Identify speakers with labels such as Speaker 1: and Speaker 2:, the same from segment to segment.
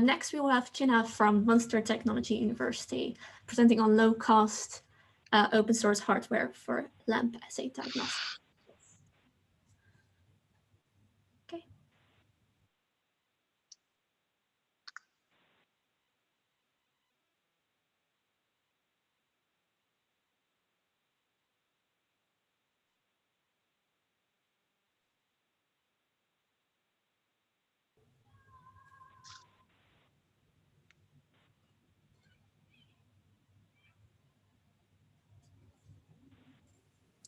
Speaker 1: Next, we will have Gina from Munster Technology University presenting on low-cost open source hardware for LAMP assay diagnostics. Okay.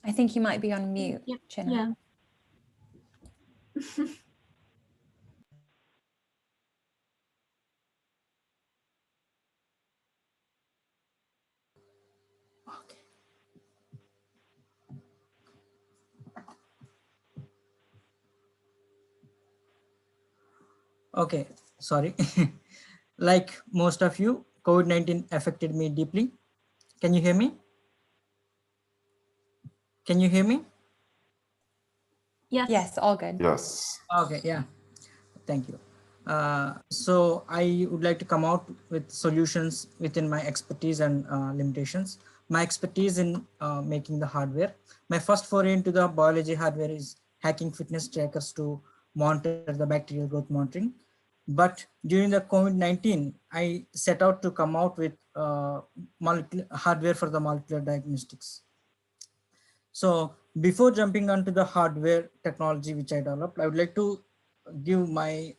Speaker 2: I think you might be on mute,
Speaker 1: Yeah.
Speaker 2: Gina.
Speaker 1: Yeah.
Speaker 3: Okay, sorry. Like most of you, COVID-19 affected me deeply. Can you hear me? Can you hear me?
Speaker 1: Yes.
Speaker 2: Yes, all good.
Speaker 4: Yes.
Speaker 3: Okay, yeah. Thank you. So I would like to come out with solutions within my expertise and limitations. My expertise in making the hardware. My first foray into the biology hardware is hacking fitness trackers to monitor the bacterial growth monitoring. But during the COVID-19, I set out to come out with hardware for the molecular diagnostics. So before jumping onto the hardware technology which I developed, I would like to give my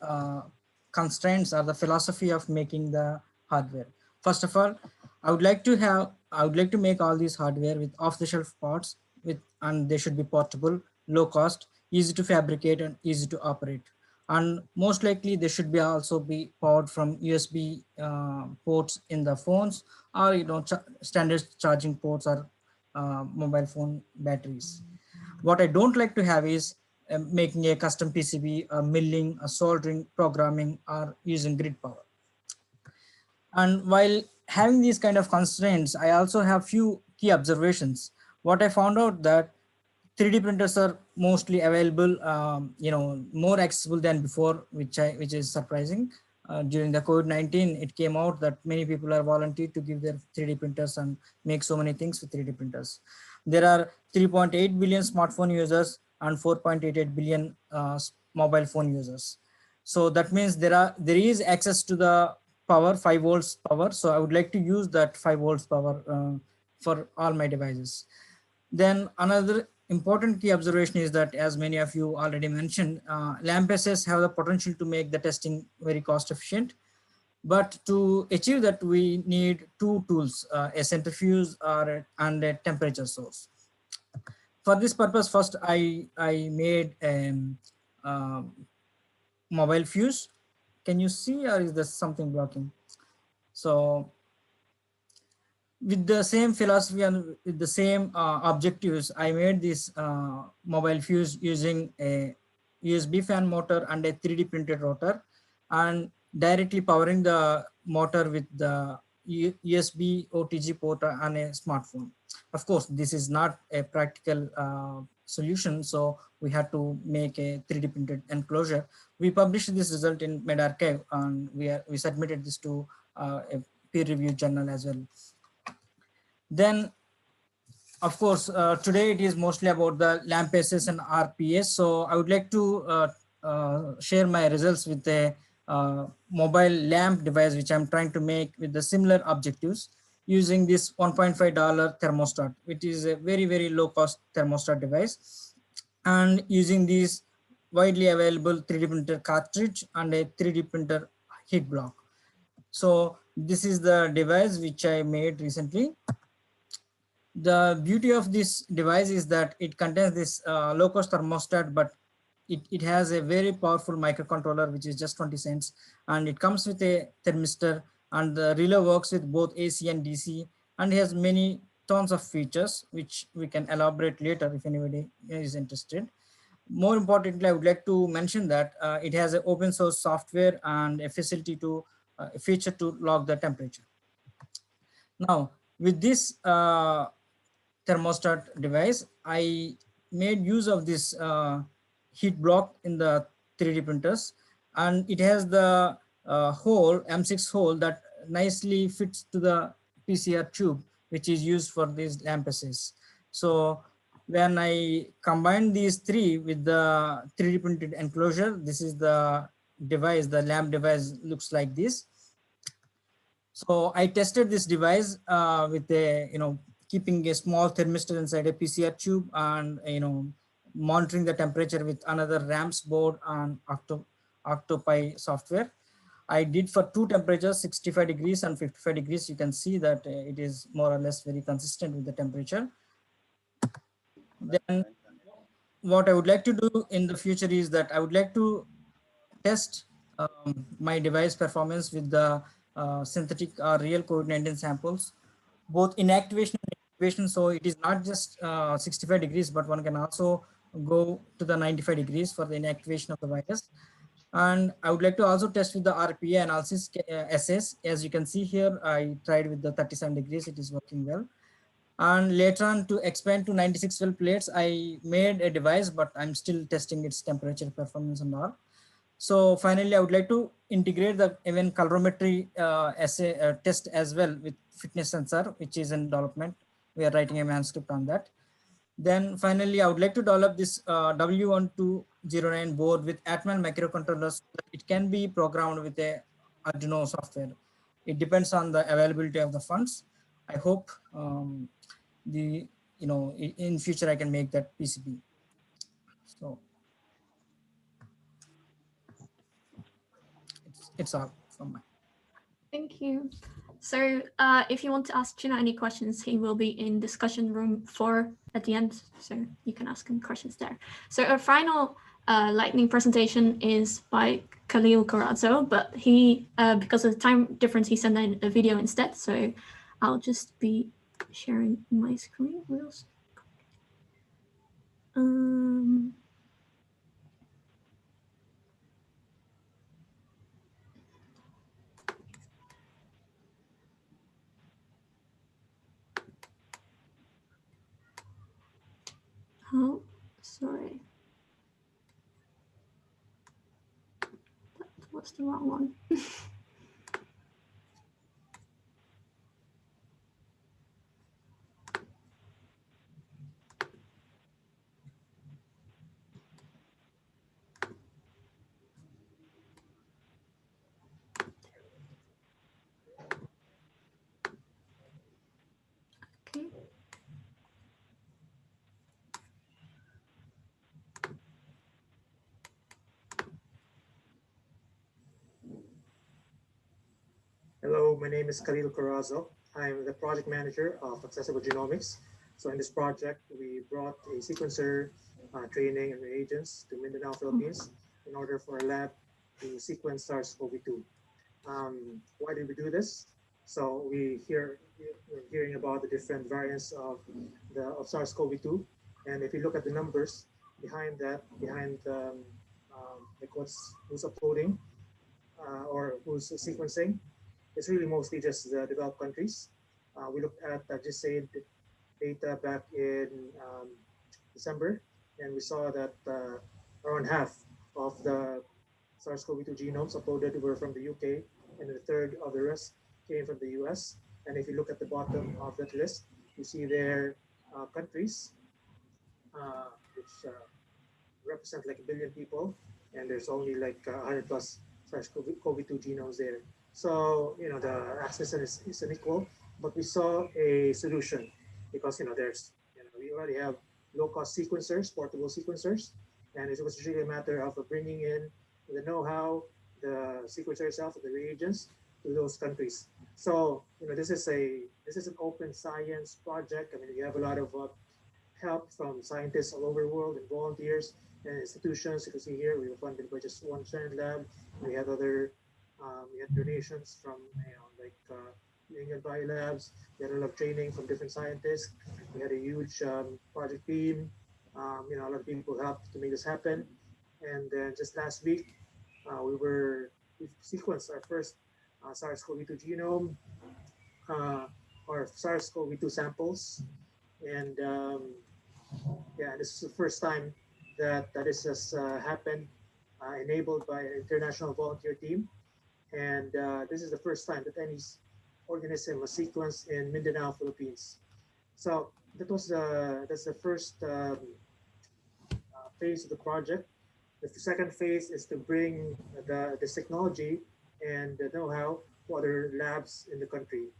Speaker 3: constraints or the philosophy of making the hardware. First of all, I would like to make all these hardware with off-the-shelf parts and they should be portable, low cost, easy to fabricate and easy to operate. And most likely they should be also be powered from USB ports in the phones or standard charging ports or mobile phone batteries. What I don't like to have is making a custom PCB, milling, soldering, programming, or using grid power. And while having these kind of constraints, I also have few key observations. What I found out that 3D printers are mostly available, more accessible than before, which is surprising. During the COVID-19, it came out that many people are volunteered to give their 3D printers and make so many things with 3D printers. There are 3.8 billion smartphone users and 4.88 billion mobile phone users. So that means there is access to the power, 5 volts power. So I would like to use that 5 volts power for all my devices. Then another important key observation is that, as many of you already mentioned, LAMP Assays have the potential to make the testing very cost efficient. But to achieve that, we need two tools, a centrifuge and a temperature source. For this purpose, first I made a mobile fuse. Can you see, or is there something blocking? So with the same philosophy and with the same objectives, I made this mobile fuse using a USB fan motor and a 3D printed rotor, and directly powering the motor with the USB OTG port on a smartphone. Of course, this is not a practical solution, so we had to make a 3D printed enclosure. We published this result in medRxiv, and we submitted this to a peer-reviewed journal as well. Then, of course, today it is mostly about the LAMP Assays and RPS. So I would like to share my results with a mobile LAMP device, which I'm trying to make with the similar objectives using this $1.5 thermostat, which is a very, very low cost thermostat device, and using these widely available 3D printer cartridge and a 3D printer heat block. So this is the device which I made recently. The beauty of this device is that it contains this low-cost thermostat, but it has a very powerful microcontroller, which is just 20 cents, and it comes with a thermistor, and the relay works with both AC and DC, and has many tons of features, which we can elaborate later if anybody is interested. More importantly, I would like to mention that it has an open source software and a facility to a feature to log the temperature. Now, with this thermostat device, I made use of this heat block in the 3D printers, and it has the hole, M6 hole that nicely fits to the PCR tube, which is used for these LAMP assays. So when I combine these three with the 3D printed enclosure, this is the device, the LAMP device looks like this. So I tested this device with a, keeping a small thermistor inside a PCR tube and, monitoring the temperature with another RAMS board and Octopi software. I did for two temperatures, 65 degrees and 55 degrees. You can see that it is more or less very consistent with the temperature. Then what I would like to do in the future is that I would like to test my device performance with the synthetic or real COVID-19 samples, both inactivation and activation. So it is not just 65 degrees, but one can also go to the 95 degrees for the inactivation of the virus. And I would like to also test with the RPA analysis assays. As you can see here, I tried with the 37 degrees, it is working well. And later on, to expand to 96 well plates, I made a device, but I'm still testing its temperature performance and all. So finally, I would like to integrate the even colorimetry assay test as well with fitness sensor, which is in development. We are writing a manuscript on that. Then finally, I would like to develop this W1209 board with Atman microcontrollers. So that it can be programmed with a Arduino software. It depends on the availability of the funds. I hope in future I can make that PCB. So it's all from my.
Speaker 1: Thank you. So if you want to ask Gina any questions, he will be in discussion room 4 at the end, so you can ask him questions there. So our final lightning presentation is by Khalil Corazzo, but he, because of the time difference, he sent in a video instead. So I'll just be sharing my screen. What else? Oh, sorry. That was the wrong one. Okay.
Speaker 4: Hello, my name is Khalil Corazzo. I'm the project manager of Accessible Genomics. So in this project, we brought a sequencer training and reagents to Mindanao, Philippines, in order for a lab to sequence SARS-CoV-2. Why did we do this? So we're hearing about the different variants of SARS-CoV-2, and if you look at the numbers behind that, like who's uploading or who's sequencing, it's really mostly just the developed countries. We looked at GISAID data back in December, and we saw that around half of the SARS-CoV-2 genomes uploaded were from the UK, and a third of the rest came from the US. And if you look at the bottom of that list, you see there countries which represent like 1 billion people, and there's only like 100 plus SARS-CoV-2 genomes there. So, the access is unequal, but we saw a solution because, we already have low-cost sequencers, portable sequencers, and it was really a matter of bringing in the know-how, the sequencer itself, the reagents to those countries. So, this is an open science project. I mean, we have a lot of help from scientists all over the world and volunteers and institutions. You can see here, we were funded by just one Strand Lab. We had other we had donations from New England Biolabs. We had a lot of training from different scientists. We had a huge project team. A lot of people helped to make this happen. And then just last week, we sequenced our first SARS-CoV-2 genome, or SARS-CoV-2 samples. And this is the first time that this has happened, enabled by an international volunteer team. And this is the first time that any organism was sequenced in Mindanao, Philippines. So that was that's the first phase of the project. The second phase is to bring this technology and the know-how to other labs in the country.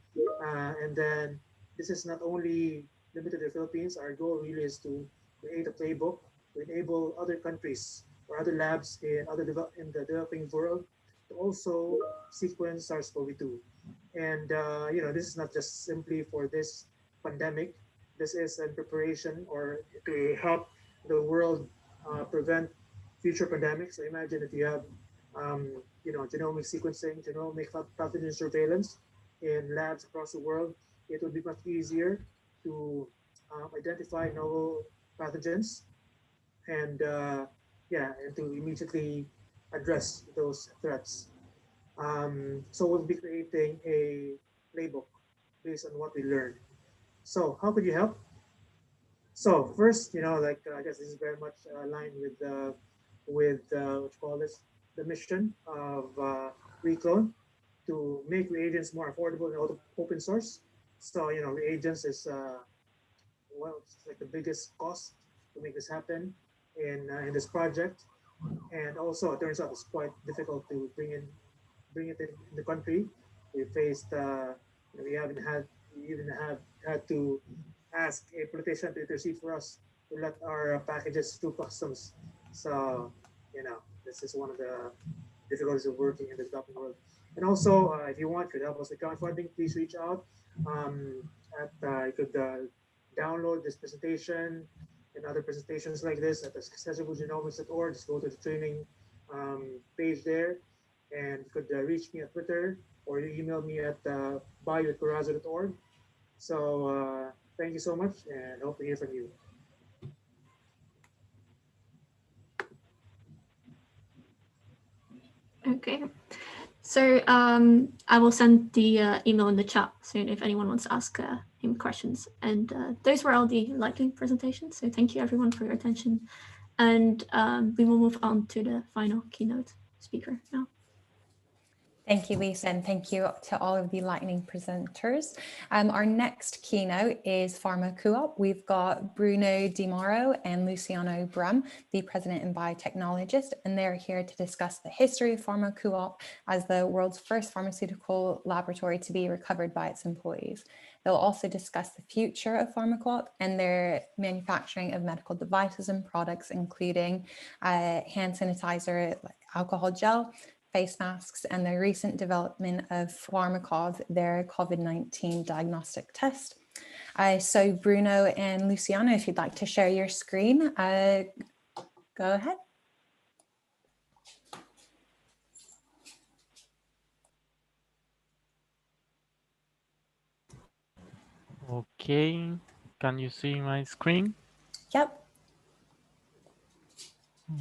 Speaker 4: And then this is not only limited to the Philippines. Our goal really is to create a playbook to enable other countries or other labs in in the developing world to also sequence SARS-CoV-2. And this is not just simply for this pandemic. This is in preparation or to help the world prevent future pandemics. So imagine if you have, genomic sequencing, genomic pathogen surveillance in labs across the world, it would be much easier to identify novel pathogens and and to immediately address those threats. So we'll be creating a playbook based on what we learned. So how could you help? So first, I guess this is very much aligned with what you call this, the mission of Reclone to make reagents more affordable and open source. So reagents is it's like the biggest cost to make this happen in this project, and also it turns out it's quite difficult to bring it in the country. We faced we haven't had we even have had to ask a politician to intercede for us to let our packages through customs. So this is one of the difficulties of working in the developing world. And also, if you want, could help us with crowdfunding, please reach out. You could download this presentation and other presentations like this at accessiblegenomics.org. Just go to the training page there, and you could reach me at Twitter or you email me at bio@corazo.org. So thank you so much, and hope to hear from you.
Speaker 1: Okay. So I will send the email in the chat soon if anyone wants to ask him questions. And those were all the lightning presentations. So thank you everyone for your attention. And we will move on to the final keynote speaker now.
Speaker 2: Thank you, Lisa, and thank you to all of the lightning presenters. Our next keynote is PharmaCoOp. We've got Bruno Di Mauro and Luciano Brum, the president and biotechnologist, and they're here to discuss the history of PharmaCoOp as the world's first pharmaceutical laboratory to be recovered by its employees. They'll also discuss the future of PharmaCoOp and their manufacturing of medical devices and products, including hand sanitizer, like alcohol gel, face masks, and the recent development of PharmaCoOp, their COVID-19 diagnostic test. So Bruno and Luciano, if you'd like to share your screen, go ahead.
Speaker 5: Okay, can you see my screen?
Speaker 2: Yep.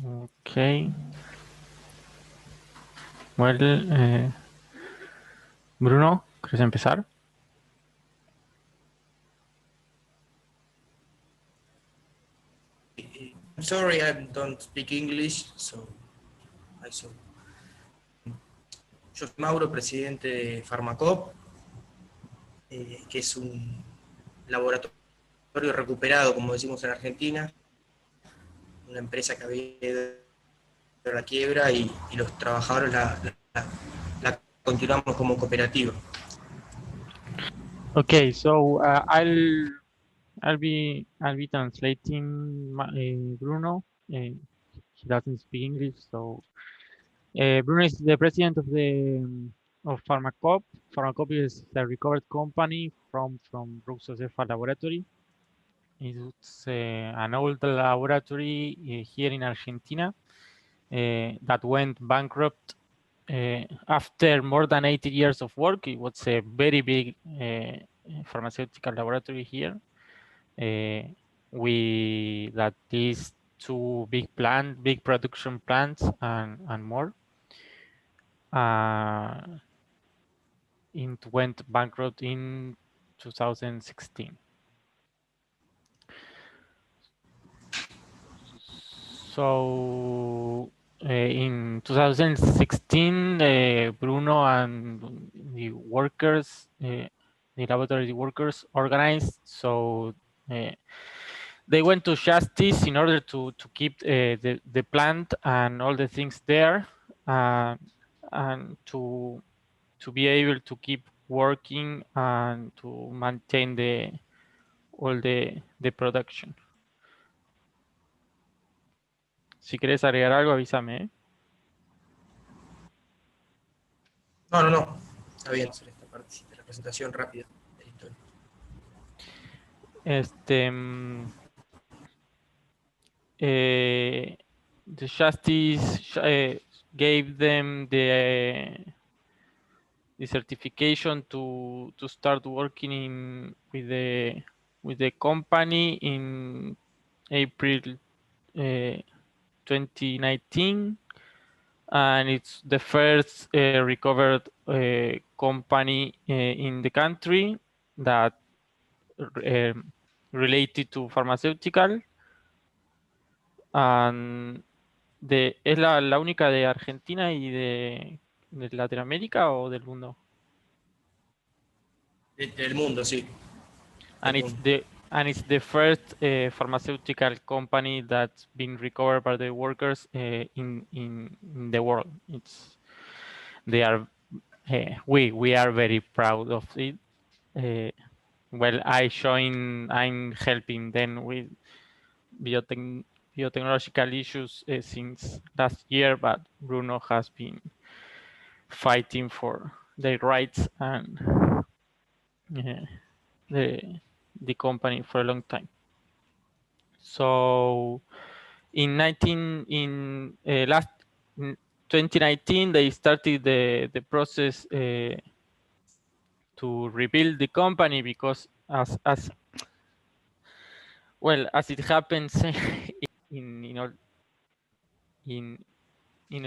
Speaker 5: Okay. Well, Bruno, ¿quieres empezar?
Speaker 6: I'm sorry, I don't speak English, so I saw. Yo soy Mauro, presidente de PharmaCoOp, que es un laboratorio recuperado, como decimos en Argentina, una empresa que había ido a la quiebra y los trabajadores la continuamos como cooperativa.
Speaker 5: Okay, so I'll be translating Bruno. He doesn't speak English, so Bruno is the president of PharmaCoOp. PharmaCoOp is a recovered company from Rousseau-Cephal Laboratory. It's an old laboratory here in Argentina that went bankrupt after more than 80 years of work. It was a very big pharmaceutical laboratory here. That is two big production plants and more. It went bankrupt in 2016. So in 2016, Bruno and the workers, the laboratory workers organized. So they went to justice in order to keep the plant and all the things there, and to be able to keep working and to maintain all the production. Si quieres agregar algo, avísame.
Speaker 6: No. Está bien hacer esta parte de la presentación rápida de la historia.
Speaker 5: The justice gave them the certification to start working with the company in April 2019, and it's the first recovered company in the country that related to pharmaceutical, and ¿es la única de Argentina y de Latinoamérica o del mundo?
Speaker 6: Del mundo, sí.
Speaker 5: And it's the first pharmaceutical company that's been recovered by the workers in the world. We are very proud of it. Well, I'm helping them with biotechnological issues since last year, but Bruno has been fighting for their rights and the company for a long time. So in 2019, they started the process to rebuild the company, because as it happens in a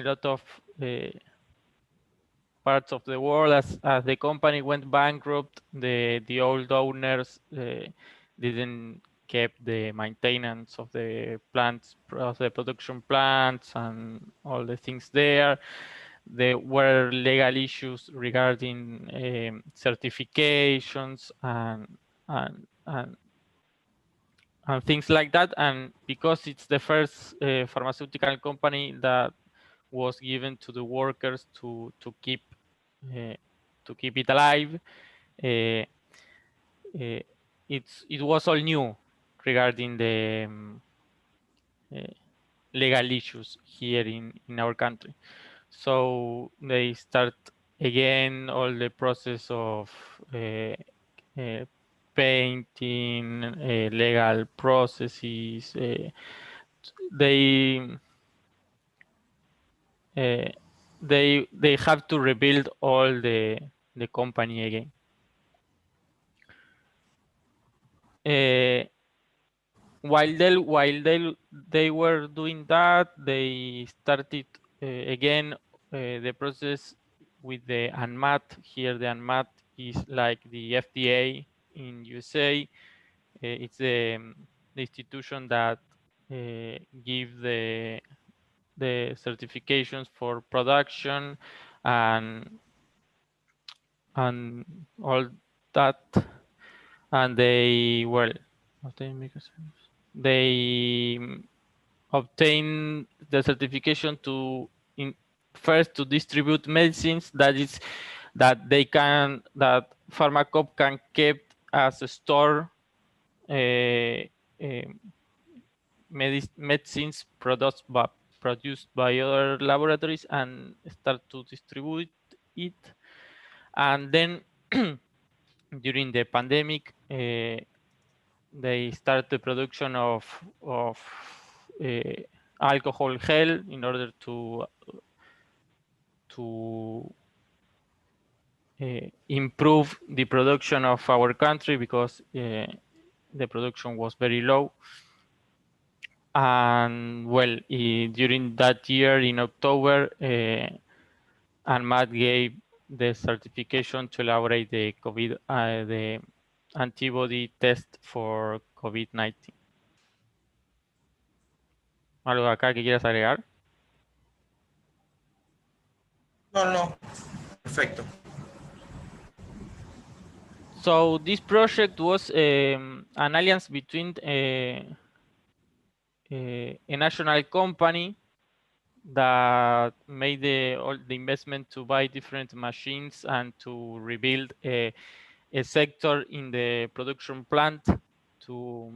Speaker 5: lot of parts of the world, as the company went bankrupt, the old owners didn't keep the maintenance of the plants, of the production plants, and all the things there. There were legal issues regarding certifications and things like that. And because it's the first pharmaceutical company that was given to the workers to keep it alive, it was all new regarding the legal issues here in our country. So they start again all the process of painting, legal processes. They have to rebuild all the company again. While they were doing that, they started again the process with the ANMAT. Here the ANMAT is like the FDA in USA. It's the institution that give the certifications for production and all that. And they obtain the certification first to distribute medicines that PharmaCoop can keep as a store medicines produced by other laboratories, and start to distribute it. And then during the pandemic, they start the production of alcohol gel in order to improve the production of our country, because the production was very low. And during that year in October, ANMAT gave the certification to elaborate the the antibody test for COVID-19. ¿Algo acá que quieras agregar?
Speaker 6: No, perfecto.
Speaker 5: So this project was an alliance between a national company that made all the investment to buy different machines and to rebuild a sector in the production plant to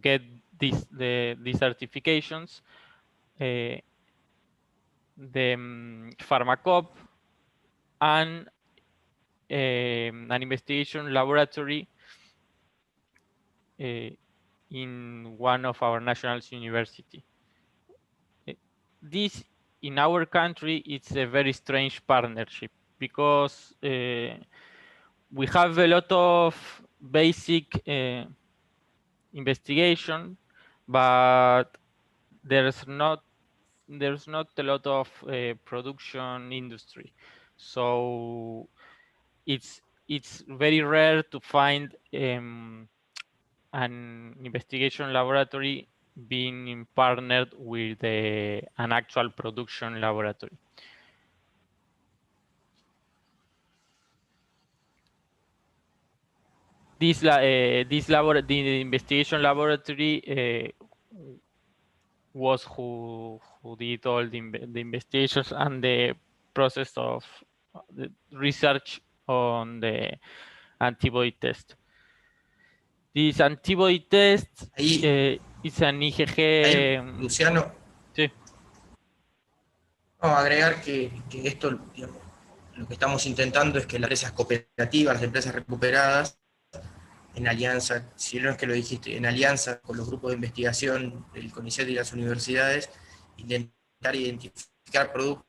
Speaker 5: get these certifications. The PharmaCoop and an investigation laboratory in one of our national university. This, in our country, it's a very strange partnership because we have a lot of basic investigation, but there's not a lot of production industry. So it's very rare to find an investigation laboratory being partnered with an actual production laboratory. The investigation laboratory was who did all the investigations and the process of the research on the antibody test. This antibody test is an IgG.
Speaker 6: Luciano.
Speaker 5: Sí.
Speaker 6: No, agregar que esto, digamos, lo que estamos intentando es que las empresas cooperativas, las empresas recuperadas, en alianza, si no es que lo dijiste, en alianza con los grupos de investigación del CONICET y las universidades, intentar identificar productos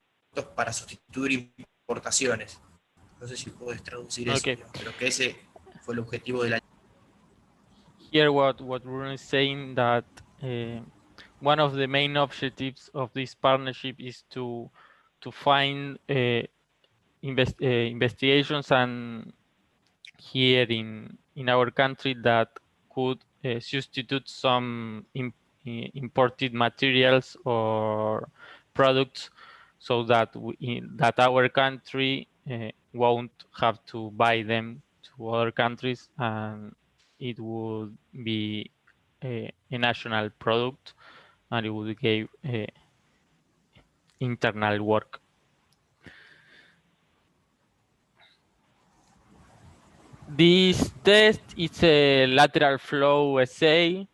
Speaker 6: para sustituir importaciones. No sé si puedes traducir eso, pero que ese fue el objetivo de la...
Speaker 5: Here what Bruno is saying, that one of the main objectives of this partnership is to find investigations and here in our country that could substitute some imported materials or products, so that that our country won't have to buy them to other countries, and it would be a national product, and it would give internal work. This test is a lateral flow assay,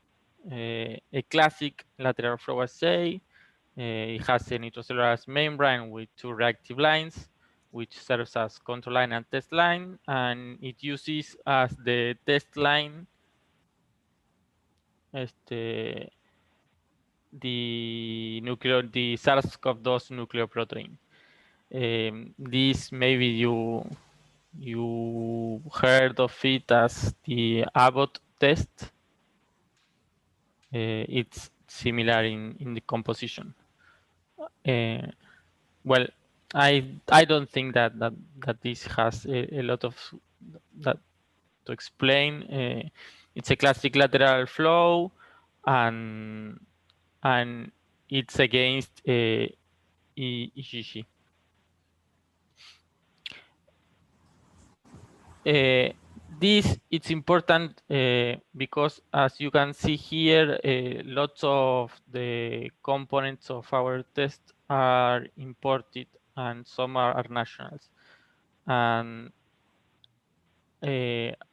Speaker 5: a classic lateral flow assay. It has a nitrocellulose membrane with two reactive lines, which serves as control line and test line, and it uses as the test line the SARS-CoV-2 nucleoprotein. This maybe you heard of it as the Abbott test. It's similar in the composition. Well, I don't think that this has a lot of that to explain. It's a classic lateral flow, and it's against IgG. This it's important because, as you can see here, lots of the components of our test are imported and some are nationals. And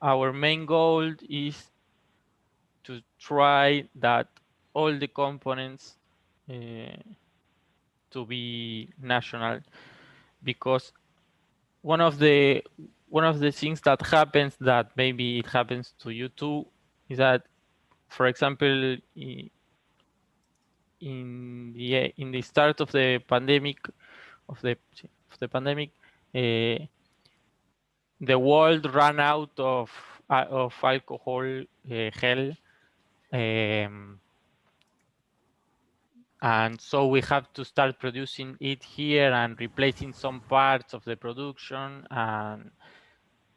Speaker 5: our main goal is to try that all the components to be national, because one of the things that happens, that maybe it happens to you too, is that, for example, in the start of the pandemic, the world ran out of alcohol gel, and so we have to start producing it here and replacing some parts of the production. And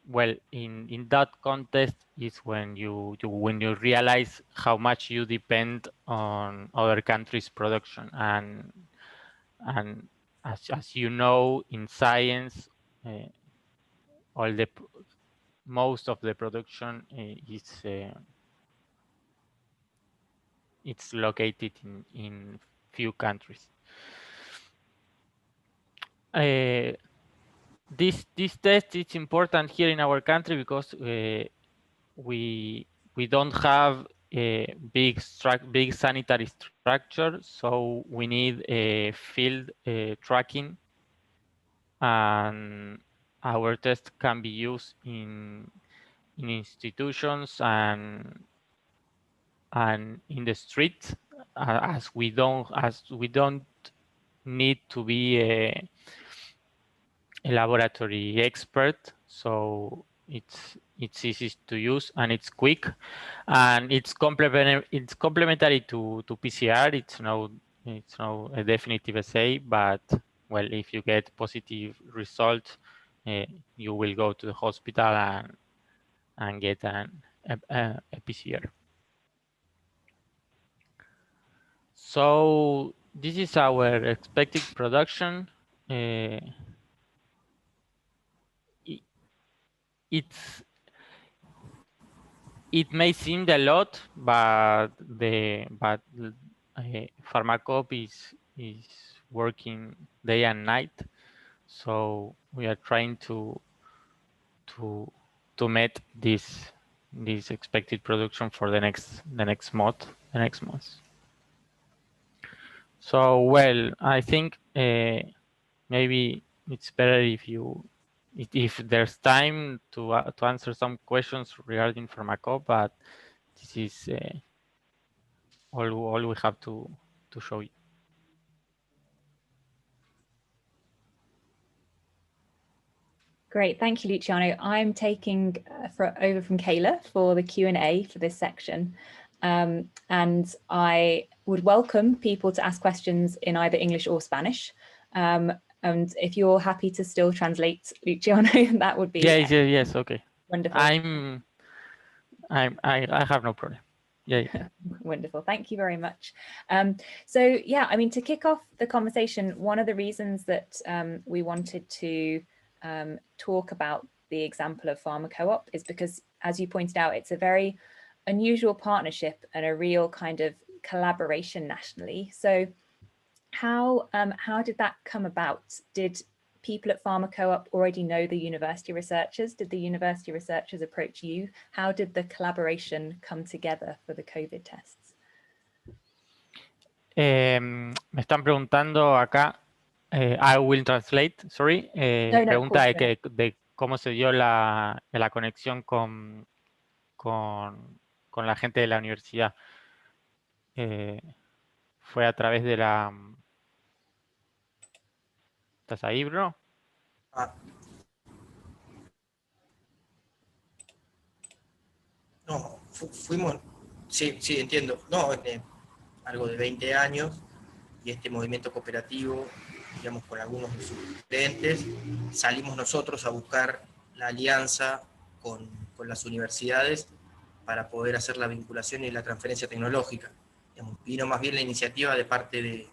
Speaker 5: well, in that context is when you realize how much you depend on other countries' production, and as you know, in science, most of the production is it's located in few countries. This test is important here in our country because we don't have a big sanitary structure, so we need a field tracking, and our test can be used in institutions and in the street, as we don't need to be a laboratory expert, so it's easy to use and it's quick, and it's complementary to PCR. It's no a definitive assay, but well, if you get positive results, you will go to the hospital and get a PCR. So this is our expected production. It may seem a lot, but PharmaCoop is working day and night, so we are trying to meet this expected production for the next month. So well, I think maybe it's better if there's time to answer some questions regarding PharmaCoop, but this is all we have to show you.
Speaker 7: Great, thank you, Luciano. I'm taking over from Kayla for the Q&A for this section. And I would welcome people to ask questions in either English or Spanish. And if you're happy to still translate, Luciano, that would be
Speaker 5: yes, okay.
Speaker 7: Wonderful.
Speaker 5: I have no problem. Yeah.
Speaker 7: Wonderful. Thank you very much. So yeah, I mean, to kick off the conversation, one of the reasons that we wanted to talk about the example of PharmaCoOp is because, as you pointed out, it's a very unusual partnership and a real kind of collaboration nationally. So how did that come about? Did people at PharmaCoOp already know the university researchers? Did the university researchers approach you? How did the collaboration come together for the COVID tests?
Speaker 5: Me están preguntando acá, I will translate, sorry. Pregunta de cómo se dio la conexión con la gente de la universidad. Fue a través de la... ¿Estás ahí, Bruno?
Speaker 6: No, fuimos, sí, entiendo. No, algo de 20 años, y este movimiento cooperativo, digamos, con algunos de sus clientes, salimos nosotros a buscar la alianza con las universidades para poder hacer la vinculación y la transferencia tecnológica. Digamos, vino más bien la iniciativa de parte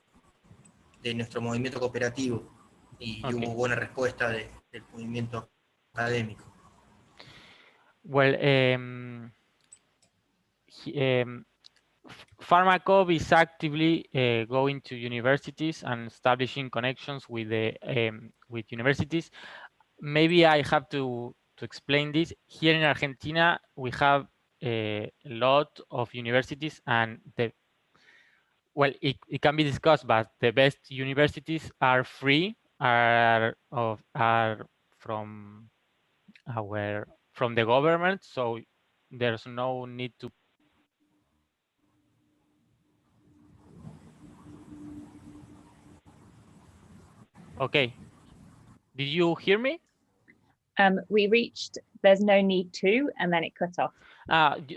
Speaker 6: de nuestro movimiento cooperativo, y hubo buena respuesta del movimiento académico.
Speaker 5: Well, PharmaCoop is actively going to universities and establishing connections with universities. Maybe I have to explain this. Here in Argentina, we have a lot of universities, and it can be discussed, but the best universities are free, are from the government, so there's no need to. Okay, did you hear me?
Speaker 7: We reached, there's no need to, and then it cut off.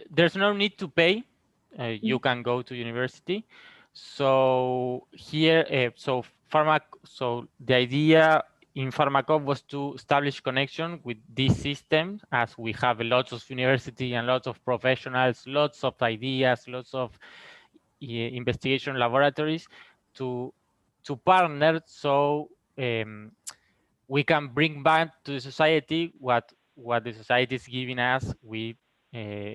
Speaker 5: There's no need to pay. You can go to university. So here, so the idea in PharmaCoop was to establish connection with this system, as we have lots of university and lots of professionals, lots of ideas, lots of investigation laboratories to partner, so we can bring back to the society what the society is giving us with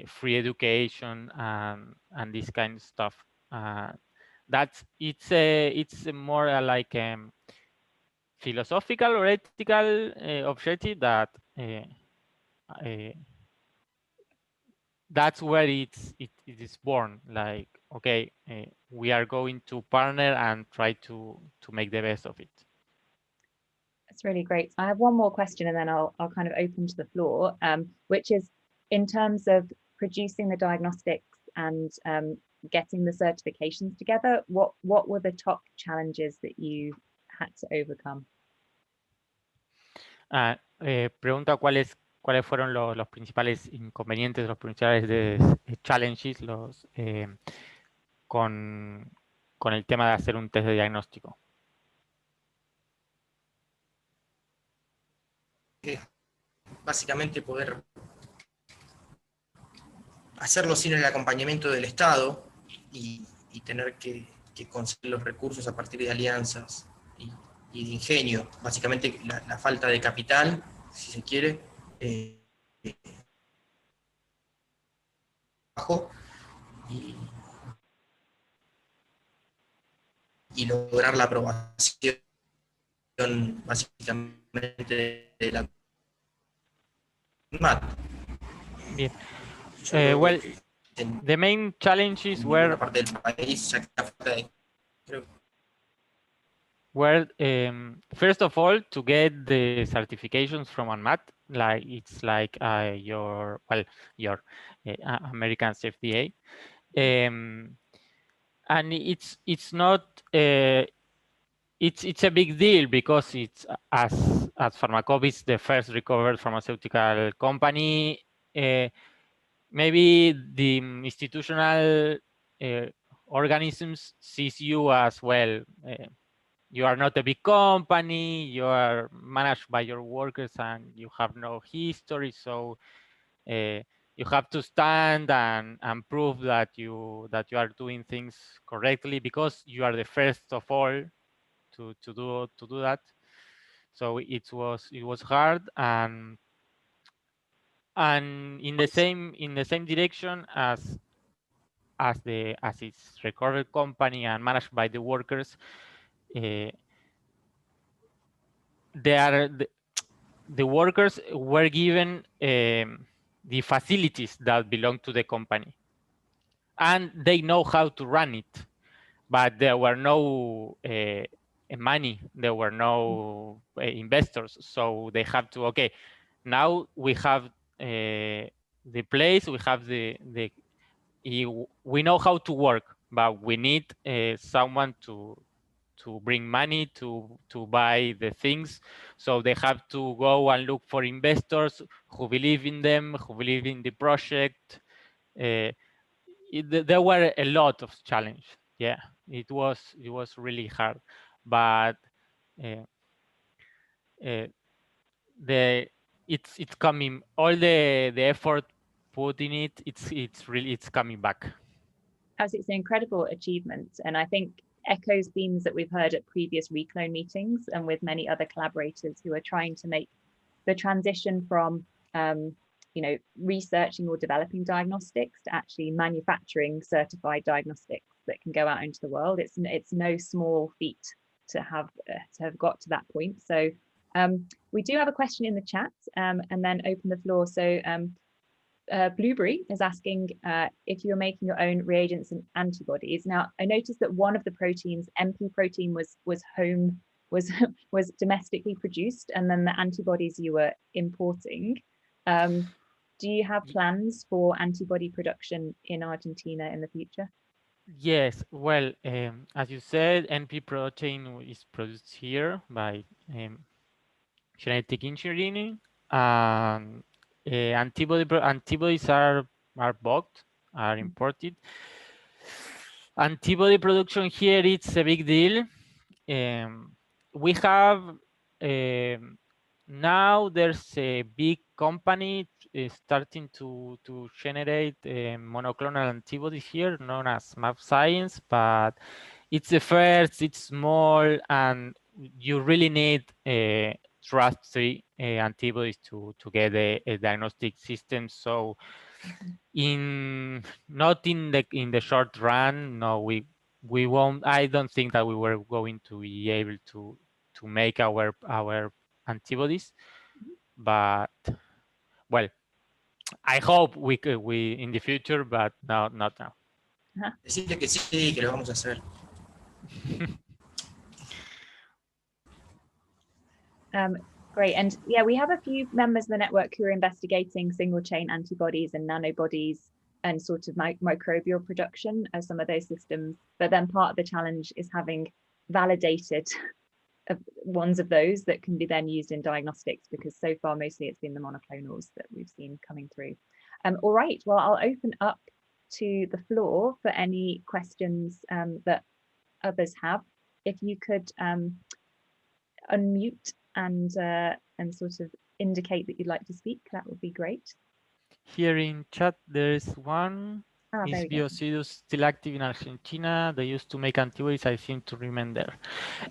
Speaker 5: free education and this kind of stuff. It's more like philosophical or ethical objective that that's where it is born. Like, okay, we are going to partner and try to make the best of it.
Speaker 7: That's really great. I have one more question and then I'll kind of open to the floor, which is in terms of producing the diagnostics and getting the certifications together, what were the top challenges that you had to overcome?
Speaker 5: Pregunta cuáles fueron los principales inconvenientes, los principales challenges con el tema de hacer un test de diagnóstico.
Speaker 6: Básicamente poder hacerlo sin el acompañamiento del Estado y tener que conseguir los recursos a partir de alianzas y de ingenio. Básicamente la falta de capital, si se quiere, bajo, y lograr la aprobación básicamente de la MAT.
Speaker 5: Bien. Well, the main challenges were
Speaker 6: parte del país, ya que la falta de,
Speaker 5: were first of all to get the certifications from ANMAT, like it's like your American FDA, and it's not it's a big deal because it's as PharmaCoop is the first recovered pharmaceutical company. Maybe the institutional organisms sees you as well. You are not a big company. You are managed by your workers, and you have no history. So you have to stand and prove that you are doing things correctly because you are the first of all to do that. So it was hard, and in the same direction as its recovered company and managed by the workers, the workers were given the facilities that belong to the company, and they know how to run it, but there were no money, there were no investors, so they have to, okay, now we have the place, we have we know how to work, but we need someone to bring money to buy the things. So they have to go and look for investors who believe in them, who believe in the project. There were a lot of challenge. Yeah, it was really hard, but it's coming. All the effort put in it, it's coming back.
Speaker 7: As it's an incredible achievement, and I think echoes themes that we've heard at previous Reclone meetings and with many other collaborators who are trying to make the transition from researching or developing diagnostics to actually manufacturing certified diagnostics that can go out into the world. It's no small feat to have got to that point. So we do have a question in the chat, and then open the floor. So Blueberry is asking if you're making your own reagents and antibodies. Now, I noticed that one of the proteins, MP protein, was domestically produced, and then the antibodies you were importing. Do you have plans for antibody production in Argentina in the future?
Speaker 5: Yes, well, as you said, NP protein is produced here by genetic engineering. Antibodies are bought, are imported. Antibody production here, it's a big deal. We have now there's a big company starting to generate monoclonal antibodies here, known as MAP Science, but it's the first, it's small, and you really need trust-free antibodies to get a diagnostic system. So not in the short run, no, we won't. I don't think that we were going to be able to make our antibodies, but well, I hope we in the future, but no, not now.
Speaker 6: Decirle que sí, que lo vamos a hacer.
Speaker 7: Great. And yeah, we have a few members of the network who are investigating single chain antibodies and nanobodies and sort of microbial production as some of those systems. But then part of the challenge is having validated ones of those that can be then used in diagnostics, because so far mostly it's been the monoclonals that we've seen coming through. All right, well, I'll open up to the floor for any questions that others have. If you could unmute and sort of indicate that you'd like to speak, that would be great.
Speaker 5: Here in chat, there's one. Is Biocidus still active in Argentina? They used to make antibodies, I seem to remember.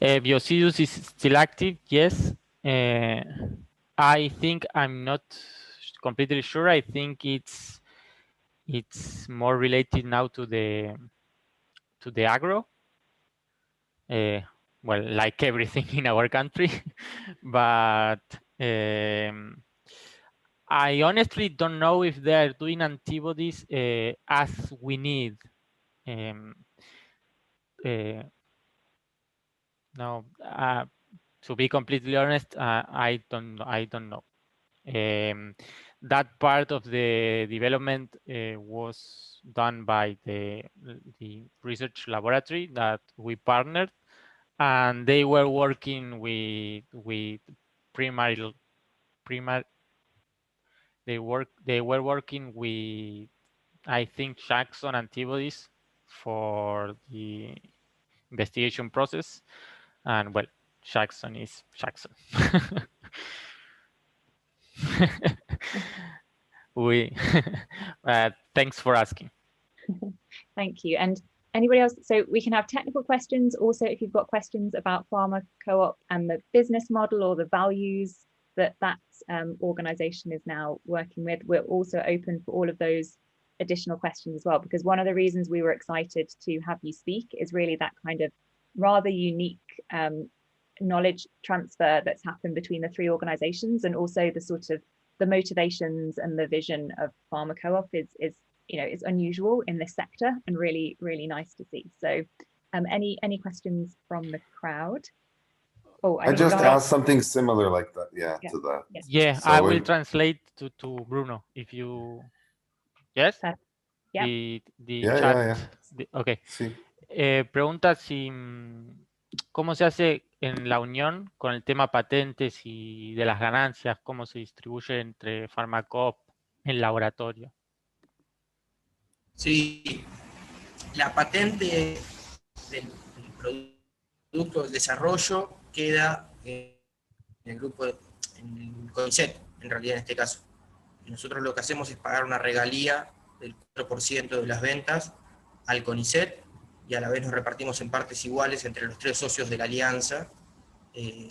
Speaker 5: Biocidus is still active, yes. I think, I'm not completely sure. I think it's more related now to the agro. Well, like everything in our country, but I honestly don't know if they are doing antibodies as we need. No, to be completely honest, I don't know. That part of the development was done by the research laboratory that we partnered, and they were working with primary. They were working with, I think, Jackson antibodies for the investigation process, and well, Jackson is Jackson. Thanks for asking.
Speaker 7: Thank you. And anybody else? So we can have technical questions. Also, if you've got questions about PharmaCoOp and the business model or the values that organization is now working with, we're also open for all of those additional questions as well, because one of the reasons we were excited to have you speak is really that kind of rather unique knowledge transfer that's happened between the three organizations, and also the sort of the motivations and the vision of PharmaCoOp is it's unusual in this sector and really, really nice to see. So any questions from the crowd? Oh,
Speaker 8: I just asked something similar like that. Yeah, to that.
Speaker 7: Yes.
Speaker 5: Yeah, so I will translate to Bruno if you. Yes.
Speaker 7: Yeah.
Speaker 5: The chat.
Speaker 8: Yeah.
Speaker 5: Okay.
Speaker 8: Sí.
Speaker 5: Pregunta si cómo se hace en la unión con el tema patentes y de las ganancias, cómo se distribuye entre PharmaCoOp en laboratorio.
Speaker 6: Sí, la patente del producto del desarrollo queda en el grupo, en el CONICET, en realidad en este caso. Y nosotros lo que hacemos es pagar una regalía del 4% de las ventas al CONICET, y a la vez nos repartimos en partes iguales entre los tres socios de la alianza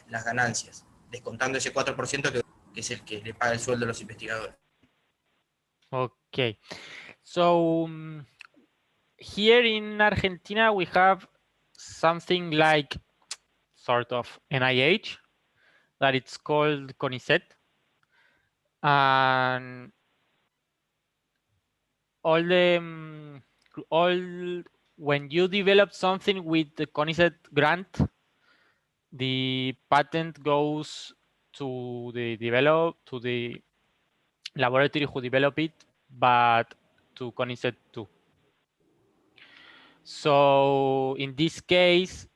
Speaker 6: las ganancias, descontando ese 4% que es el que le paga el sueldo a los investigadores.
Speaker 5: Okay, so here in Argentina we have something like sort of NIH that it's called CONICET, and when you develop something with the CONICET grant, the patent goes to the laboratory who develop it, but to CONICET too. So in this case,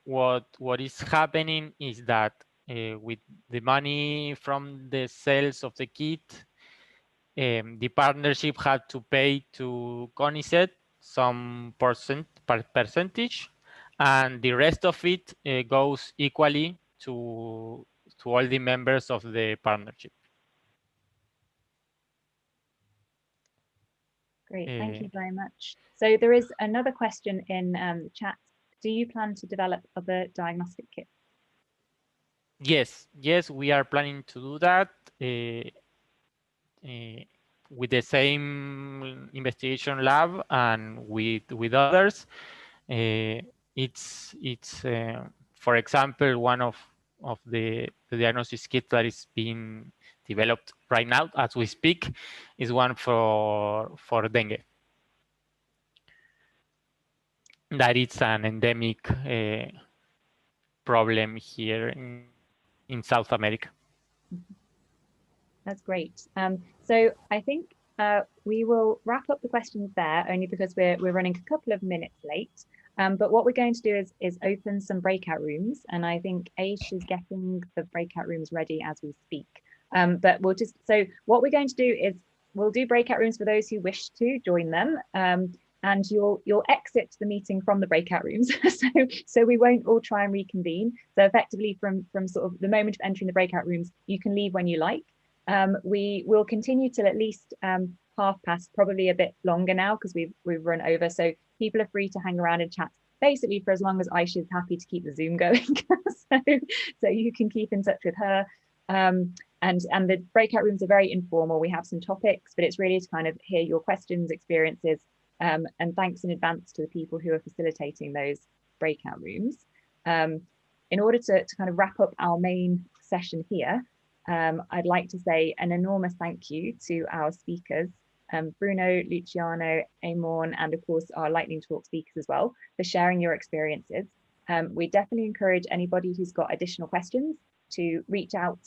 Speaker 5: what is happening is that with the money from the sales of the kit, the partnership had to pay to CONICET some percentage, and the rest of it goes equally to all the members of the partnership.
Speaker 7: Great, thank you very much. So there is another question in the chat. Do you plan to develop other diagnostic kits?
Speaker 5: Yes, we are planning to do that with the same investigation lab and with others. It's for example, one of the diagnosis kits that is being developed right now as we speak is one for dengue. That it's an endemic problem here in South America.
Speaker 7: That's great. So I think we will wrap up the questions there, only because we're running a couple of minutes late. But what we're going to do is open some breakout rooms, and I think Aish is getting the breakout rooms ready as we speak. But so what we're going to do is we'll do breakout rooms for those who wish to join them. And you'll exit the meeting from the breakout rooms, so we won't all try and reconvene. So effectively, from sort of the moment of entering the breakout rooms, you can leave when you like. We will continue till at least past, probably a bit longer now because we've run over. So people are free to hang around and chat basically for as long as Aisha is happy to keep the Zoom going. so you can keep in touch with her. And the breakout rooms are very informal. We have some topics, but it's really to kind of hear your questions, experiences, and thanks in advance to the people who are facilitating those breakout rooms. In order to kind of wrap up our main session here, I'd like to say an enormous thank you to our speakers, Bruno, Luciano, Amorn, and of course our lightning talk speakers as well, for sharing your experiences. We definitely encourage anybody who's got additional questions to reach out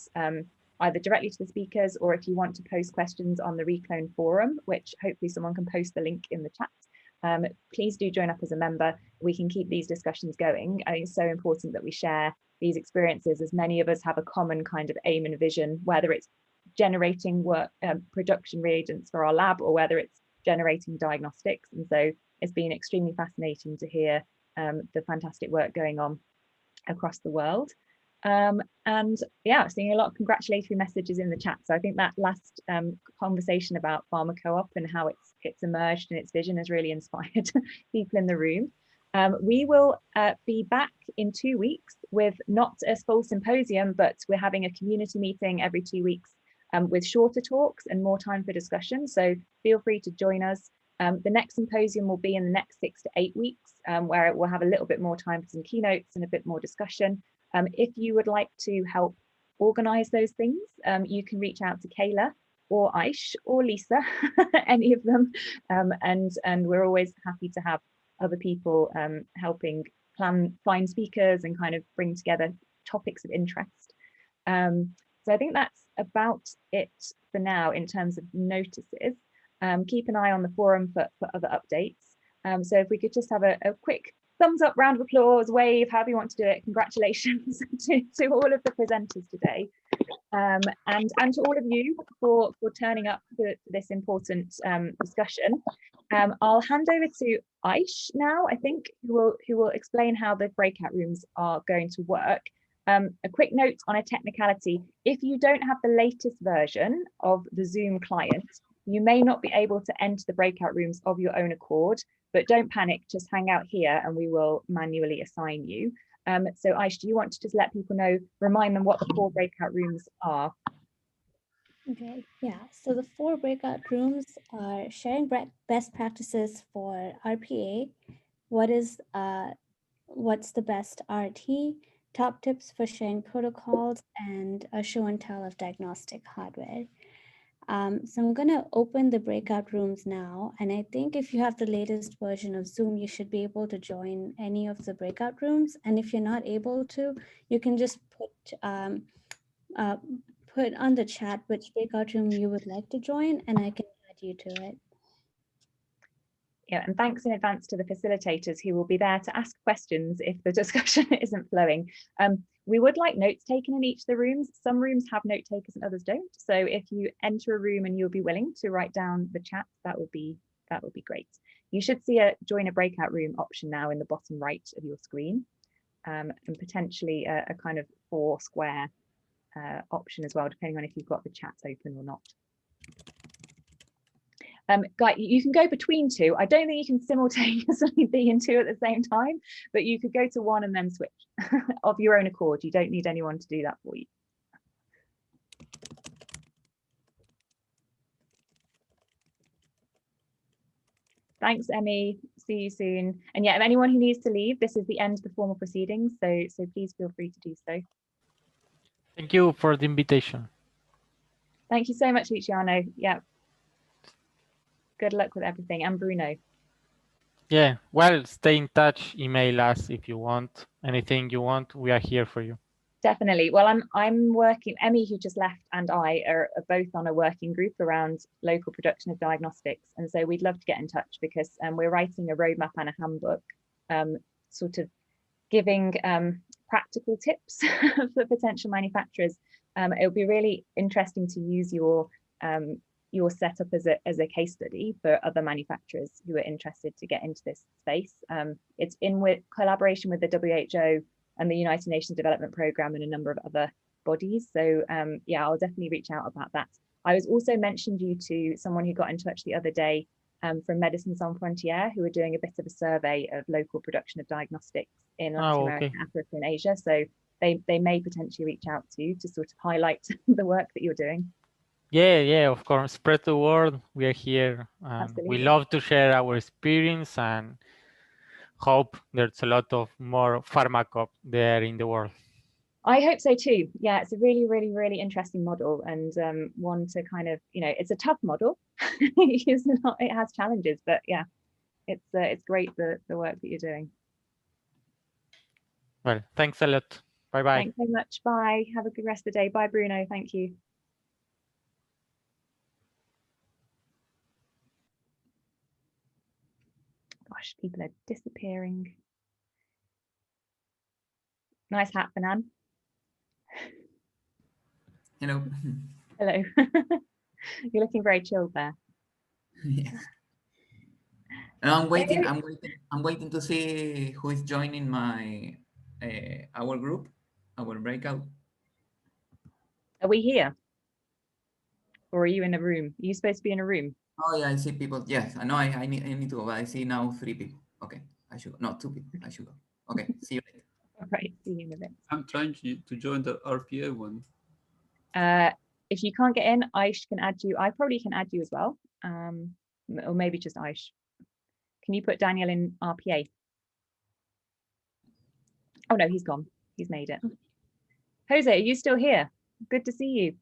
Speaker 7: either directly to the speakers, or if you want to post questions on the Reclone forum, which hopefully someone can post the link in the chat. Please do join up as a member. We can keep these discussions going. I think it's so important that we share these experiences, as many of us have a common kind of aim and vision, whether it's generating work production reagents for our lab, or whether it's generating diagnostics. And so it's been extremely fascinating to hear the fantastic work going on across the world. And yeah, seeing a lot of congratulatory messages in the chat. So I think that last conversation about PharmaCoOp and how it's emerged in its vision has really inspired people in the room. We will be back in 2 weeks with not a full symposium, but we're having a community meeting every 2 weeks with shorter talks and more time for discussion. So feel free to join us. The next symposium will be in the next 6 to 8 weeks, where we'll have a little bit more time for some keynotes and a bit more discussion. If you would like to help organize those things, you can reach out to Kayla or Aish or Lisa, any of them. And we're always happy to have other people helping find speakers and kind of bring together topics of interest. So I think that's about it for now in terms of notices. Keep an eye on the forum for other updates. So if we could just have a quick thumbs up, round of applause, wave, however you want to do it. Congratulations to all of the presenters today. And to all of you for turning up for this important discussion. I'll hand over to Aish now, I think, who will explain how the breakout rooms are going to work. A quick note on a technicality: if you don't have the latest version of the Zoom client, you may not be able to enter the breakout rooms of your own accord, but don't panic, just hang out here and we will manually assign you. So Aish, do you want to just let people know, remind them what the 4 breakout rooms are?
Speaker 9: Okay, yeah, so the 4 breakout rooms are sharing best practices for RPA, what's the best RT, top tips for sharing protocols, and a show and tell of diagnostic hardware. So I'm going to open the breakout rooms now, and I think if you have the latest version of Zoom, you should be able to join any of the breakout rooms. And if you're not able to, you can just put on the chat which breakout room you would like to join, and I can add you to it.
Speaker 7: Yeah, and thanks in advance to the facilitators who will be there to ask questions if the discussion isn't flowing. We would like notes taken in each of the rooms. Some rooms have note takers and others don't. So if you enter a room and you'll be willing to write down the chat, that would be great. You should see a join a breakout room option now in the bottom right of your screen, and potentially a kind of 4 square option as well, depending on if you've got the chat open or not. Guy, you can go between two. I don't think you can simultaneously be in two at the same time, but you could go to one and then switch of your own accord. You don't need anyone to do that for you. Thanks, Emmy. See you soon. And yeah, if anyone who needs to leave, this is the end of the formal proceedings. So please feel free to do so.
Speaker 5: Thank you for the invitation.
Speaker 7: Thank you so much, Luciano. Yeah. Good luck with everything. And Bruno.
Speaker 5: Yeah, well, stay in touch. Email us if you want. Anything you want, we are here for you.
Speaker 7: Definitely. Well, I'm working, Emmy, who just left, and I are both on a working group around local production of diagnostics. And so we'd love to get in touch because we're writing a roadmap and a handbook, sort of giving practical tips for potential manufacturers. It would be really interesting to use your setup as a case study for other manufacturers who are interested to get into this space. It's in with collaboration with the WHO and the United Nations Development Programme and a number of other bodies. So yeah, I'll definitely reach out about that. I was also mentioned you to someone who got in touch the other day from Medicine Sans Frontières, who are doing a bit of a survey of local production of diagnostics in Latin America, Africa and Asia. So they may potentially reach out to you to sort of highlight the work that you're doing.
Speaker 5: Yeah, of course. Spread the word. We are here. We love to share our experience and hope there's a lot of more PharmaCoop there in the world.
Speaker 7: I hope so too. Yeah, it's a really interesting model, and one to kind of, it's a tough model. It has challenges, but yeah, it's great the work that you're doing.
Speaker 5: Well, thanks a lot. Bye bye.
Speaker 7: Thanks so much. Bye. Have a good rest of the day. Bye, Bruno. Thank you. Gosh, people are disappearing. Nice hat, Fanan.
Speaker 10: Hello.
Speaker 7: Hello. You're looking very chilled there.
Speaker 10: Yeah. I'm waiting to see who is joining my our group, our breakout.
Speaker 7: Are we here? Or are you in a room? Are you supposed to be in a room?
Speaker 10: Oh yeah, I see people. Yes, I know. I need to go, but I see now 3 people. Okay, I should go. No, 2 people. I should go. Okay, see you later.
Speaker 7: All right, see you in a bit.
Speaker 11: I'm trying to join the RPA one.
Speaker 7: If you can't get in, Aish can add you. I probably can add you as well. Or maybe just Aish. Can you put Daniel in RPA? Oh no, he's gone. He's made it. Jose, are you still here? Good to see you.